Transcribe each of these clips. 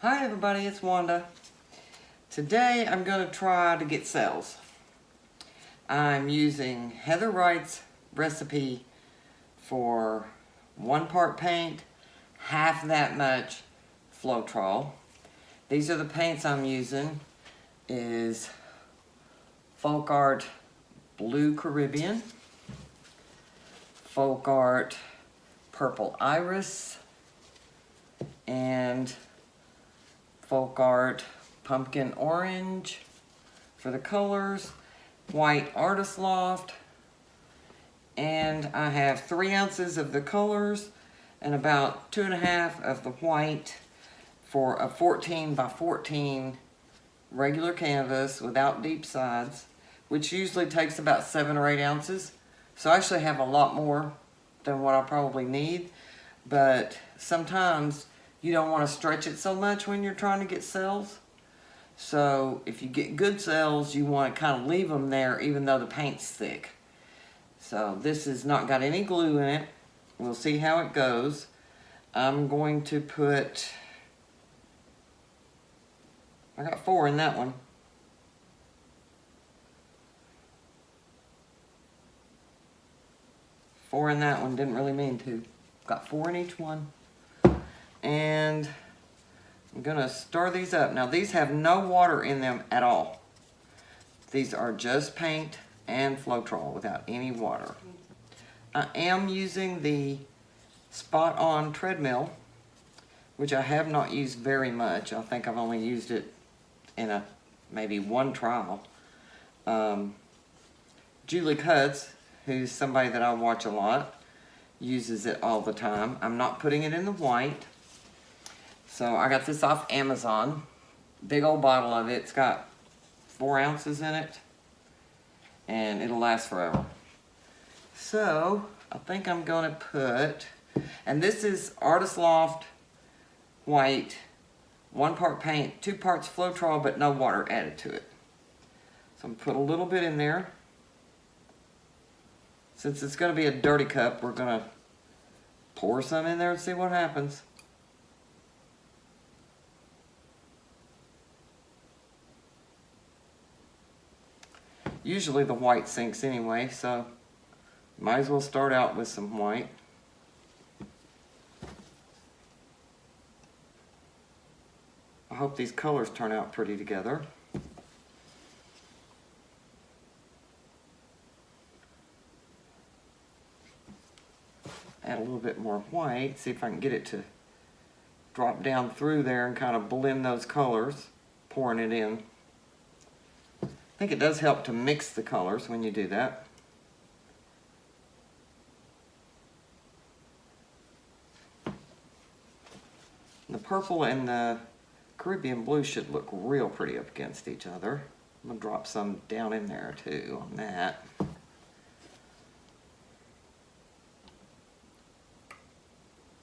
Hi everybody, it's Wanda. Today I'm going to try to get cells. I'm using Heather Wright's recipe for 1 part paint, half that much Floetrol. These are the paints I'm using. Is Folk Art Blue Caribbean, Folk Art Purple Iris, and Folk Art Pumpkin Orange for the colors, white Artist Loft, and I have 3 ounces of the colors and about 2.5 of the white for a 14 by 14 regular canvas without deep sides, which usually takes about 7 or 8 ounces. So I actually have a lot more than what I probably need, but sometimes you don't want to stretch it so much when you're trying to get cells. So if you get good cells, you want to kind of leave them there even though the paint's thick. So this has not got any glue in it. We'll see how it goes. I'm going to put, I got 4 in that one. Four in that one, didn't really mean to. Got 4 in each one. And I'm gonna stir these up. Now these have no water in them at all. These are just paint and Floetrol without any water. I am using the Spot On treadmill, which I have not used very much. I think I've only used it in maybe 1 trial. Julie Cutts, who's somebody that I watch a lot, uses it all the time. I'm not putting it in the white. So I got this off Amazon. Big old bottle of it. It's got 4 ounces in it. And it'll last forever. So I think I'm going to put, and this is Artist Loft white, 1 part paint, 2 parts Floetrol, but no water added to it. So I'm going to put a little bit in there. Since it's going to be a dirty cup, we're going to pour some in there and see what happens. Usually the white sinks anyway, so might as well start out with some white. I hope these colors turn out pretty together. Add a little bit more white, see if I can get it to drop down through there and kind of blend those colors, pouring it in. I think it does help to mix the colors when you do that. The purple and the Caribbean blue should look real pretty up against each other. I'm going to drop some down in there too on that.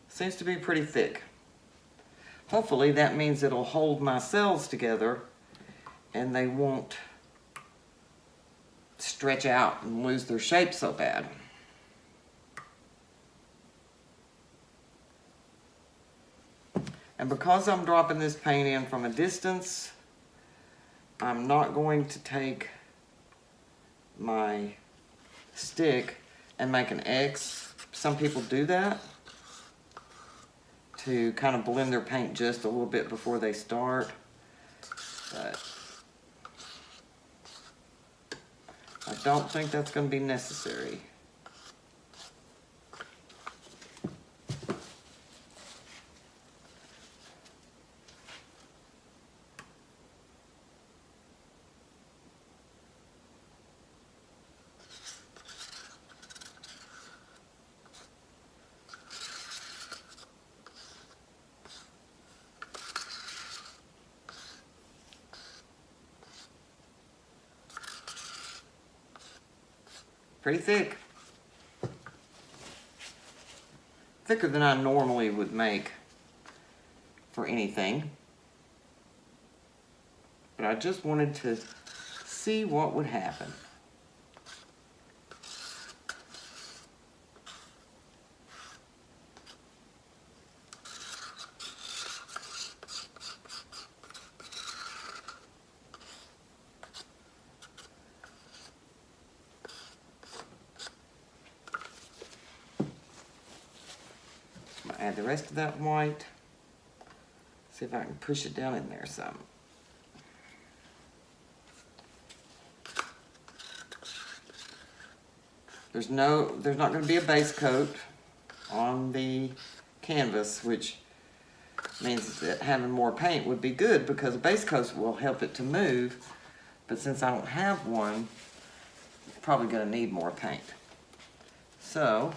Seems to be pretty thick. Hopefully that means it'll hold my cells together and they won't stretch out and lose their shape so bad. And because I'm dropping this paint in from a distance, I'm not going to take my stick and make an X. Some people do that to kind of blend their paint just a little bit before they start. But I don't think that's going to be necessary. Pretty thick. Thicker than I normally would make for anything. But I just wanted to see what would happen. add the rest of that white. See if I can push it down in there some. There's not going to be a base coat on the canvas, which means that having more paint would be good because a base coat will help it to move. But since I don't have one, I'm probably going to need more paint. So,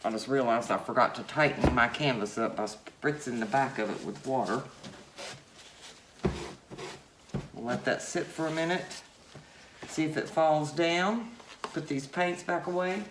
I just realized I forgot to tighten my canvas up by spritzing the back of it with water. We'll let that sit for a minute. See if it falls down. Put these paints back away.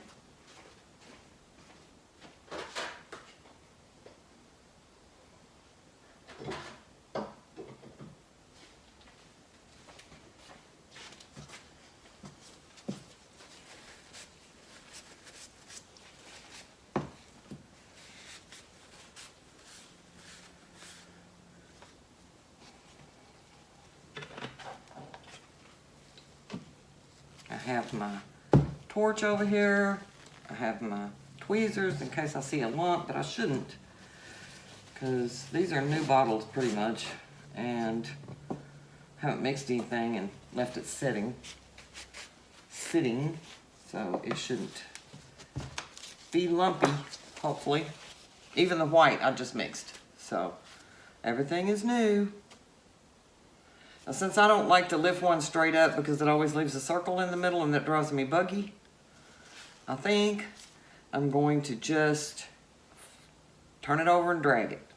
I have my torch over here. I have my tweezers in case I see a lump, but I shouldn't because these are new bottles pretty much and haven't mixed anything and left it sitting, so it shouldn't be lumpy, hopefully. Even the white I just mixed, so everything is new. Now, since I don't like to lift one straight up because it always leaves a circle in the middle and that drives me buggy, I think I'm going to just turn it over and drag it.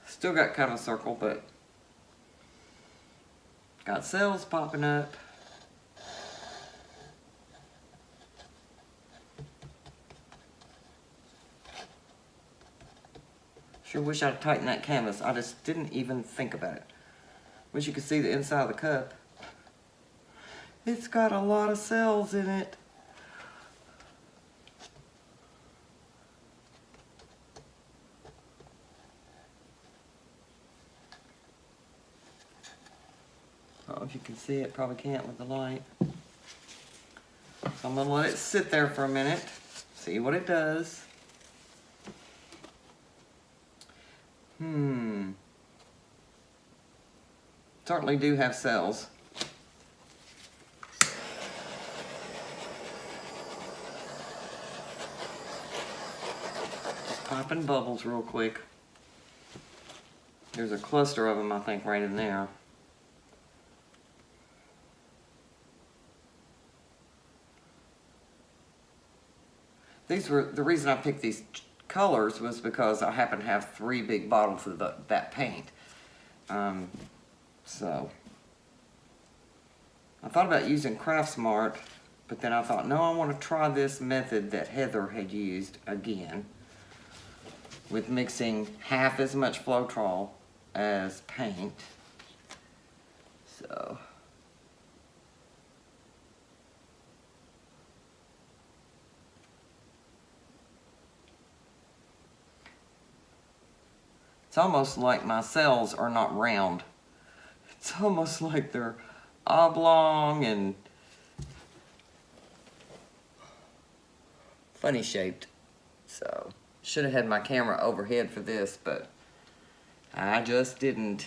Still got kind of a circle, but got cells popping up. Sure wish I'd tightened that canvas. I just didn't even think about it. Wish you could see the inside of the cup. It's got a lot of cells in it. I don't know if you can see it, probably can't with the light. So I'm gonna let it sit there for a minute, see what it does. Certainly do have cells. Just popping bubbles real quick. There's a cluster of them, I think, right in there. These were, the reason I picked these colors was because I happen to have 3 big bottles of that paint. So I thought about using Craftsmart, but then I thought, no, I want to try this method that Heather had used again with mixing half as much Floetrol as paint. So it's almost like my cells are not round. It's almost like they're oblong and funny shaped. So, should have had my camera overhead for this, but I just didn't.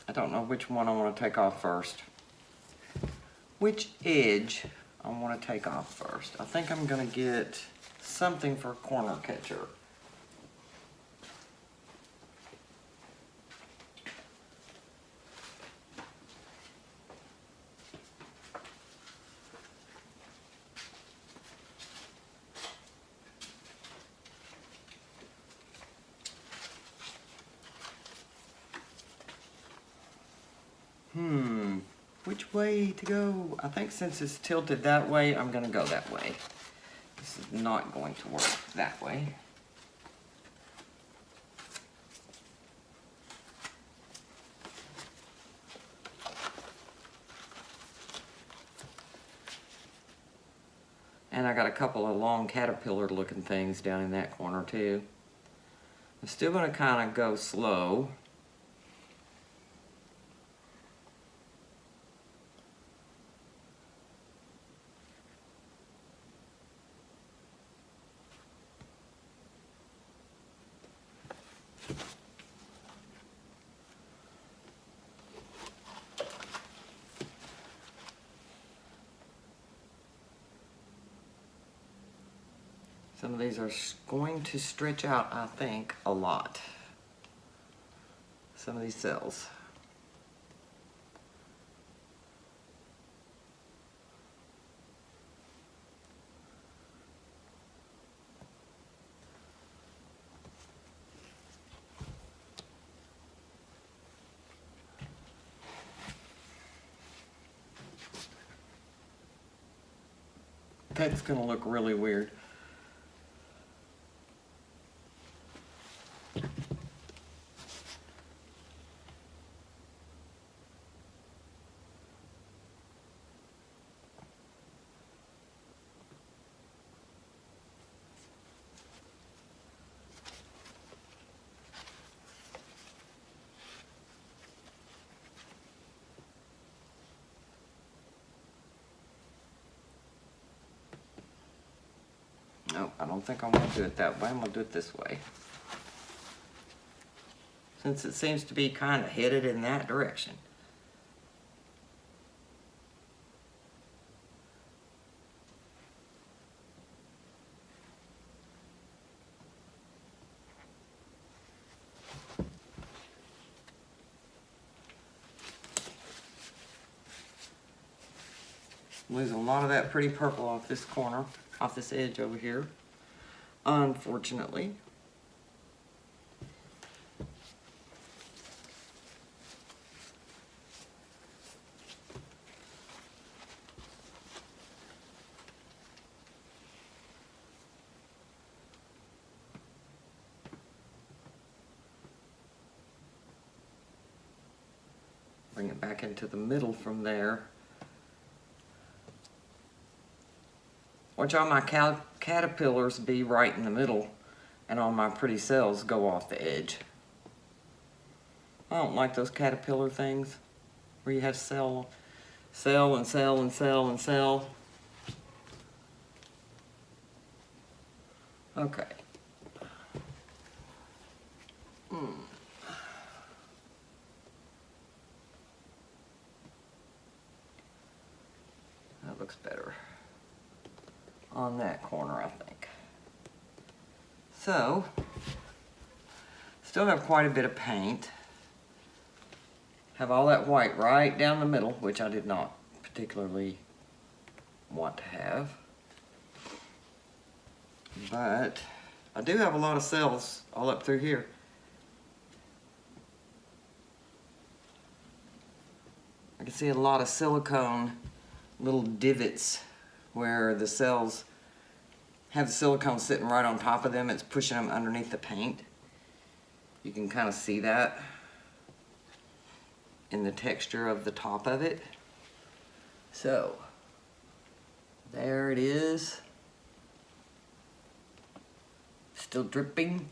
I don't know which one I want to take off first. Which edge I want to take off first. I think I'm going to get something for a corner catcher. which way to go. I think since it's tilted that way, I'm gonna go that way. This is not going to work that way. And I got a couple of long caterpillar looking things down in that corner too. I'm still gonna kind of go slow. Some of these are going to stretch out, I think, a lot. Some of these cells. That's gonna look really weird. No, I don't think I'm going to do it that way. I'm going to do it this way. Since it seems to be kind of headed in that direction. Losing a lot of that pretty purple off this corner, off this edge over here, unfortunately. Bring it back into the middle from there. Watch all my caterpillars be right in the middle and all my pretty cells go off the edge. I don't like those caterpillar things where you have cell and cell and cell and cell. Okay. That looks better on that corner, I think. So, still have quite a bit of paint. Have all that white right down the middle, which I did not particularly want to have. But I do have a lot of cells all up through here. I can see a lot of silicone little divots where the cells have the silicone sitting right on top of them. It's pushing them underneath the paint. You can kind of see that in the texture of the top of it. So, there it is. Still dripping.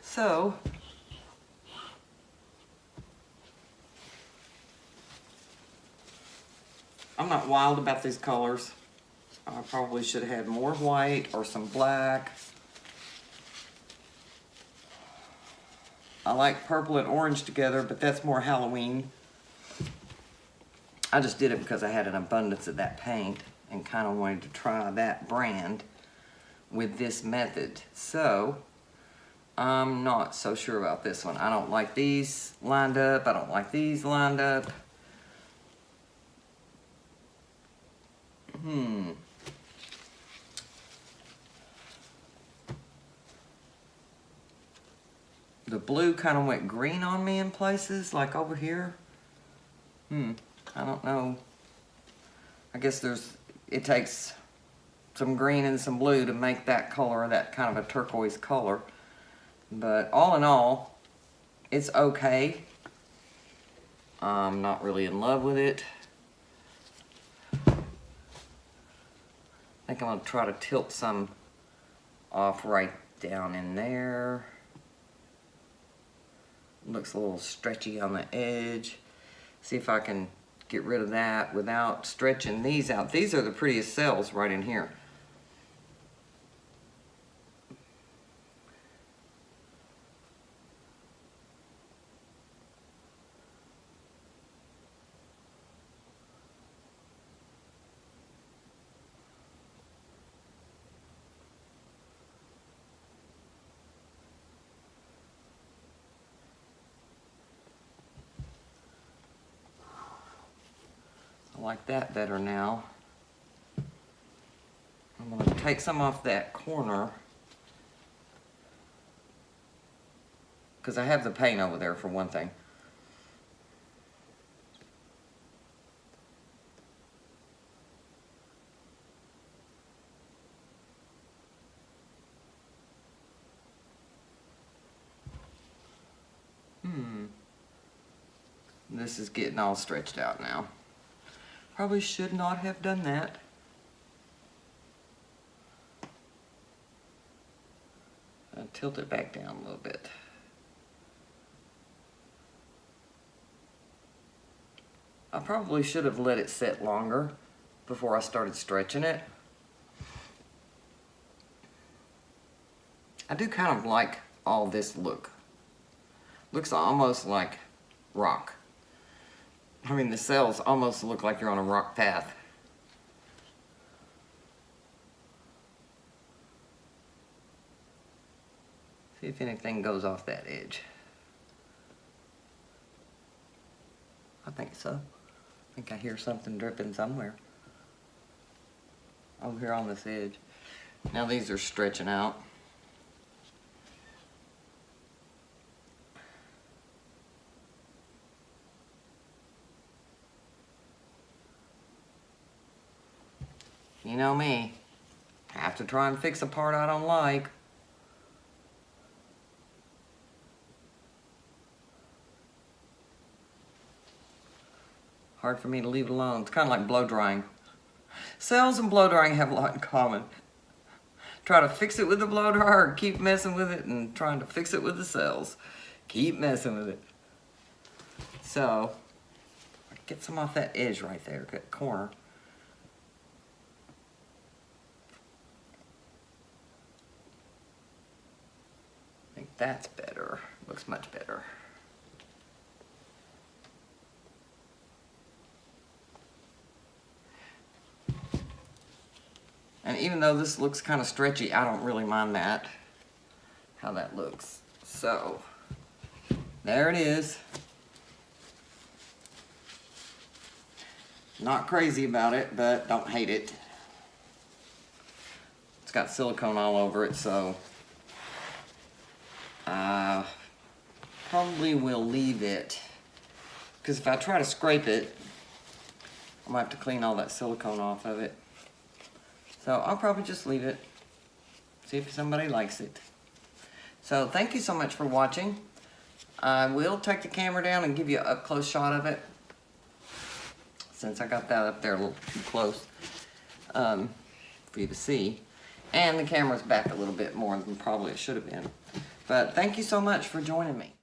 So, I'm not wild about these colors. I probably should have had more white or some black. I like purple and orange together, but that's more Halloween. I just did it because I had an abundance of that paint and kind of wanted to try that brand with this method. So, I'm not so sure about this one. I don't like these lined up. I don't like these lined up. the blue kind of went green on me in places, like over here. I don't know. I guess it takes some green and some blue to make that color, that kind of a turquoise color. But all in all, it's okay. I'm not really in love with it. I think I'm gonna try to tilt some off right down in there. Looks a little stretchy on the edge. See if I can get rid of that without stretching these out. These are the prettiest cells right in here. I like that better now. I'm going to take some off that corner because I have the paint over there for one thing. This is getting all stretched out now. Probably should not have done that. I'll tilt it back down a little bit. I probably should have let it set longer before I started stretching it. I do kind of like all this look. Looks almost like rock. I mean, the cells almost look like you're on a rock path. See if anything goes off that edge. I think so. I think I hear something dripping somewhere. Over here on this edge. Now these are stretching out. You know me, I have to try and fix a part I don't like. Hard for me to leave it alone. It's kind of like blow drying. Cells and blow drying have a lot in common. Try to fix it with the blow dryer, or keep messing with it and trying to fix it with the cells. Keep messing with it. So, get some off that edge right there, that corner. I think that's better. Looks much better. And even though this looks kind of stretchy, I don't really mind that, how that looks. So, there it is. Not crazy about it, but don't hate it. It's got silicone all over it, so probably will leave it. Because if I try to scrape it, I'm gonna have to clean all that silicone off of it. So I'll probably just leave it. See if somebody likes it. So thank you so much for watching. I will take the camera down and give you an up-close shot of it, since I got that up there a little too close for you to see. And the camera's back a little bit more than probably it should have been. But thank you so much for joining me.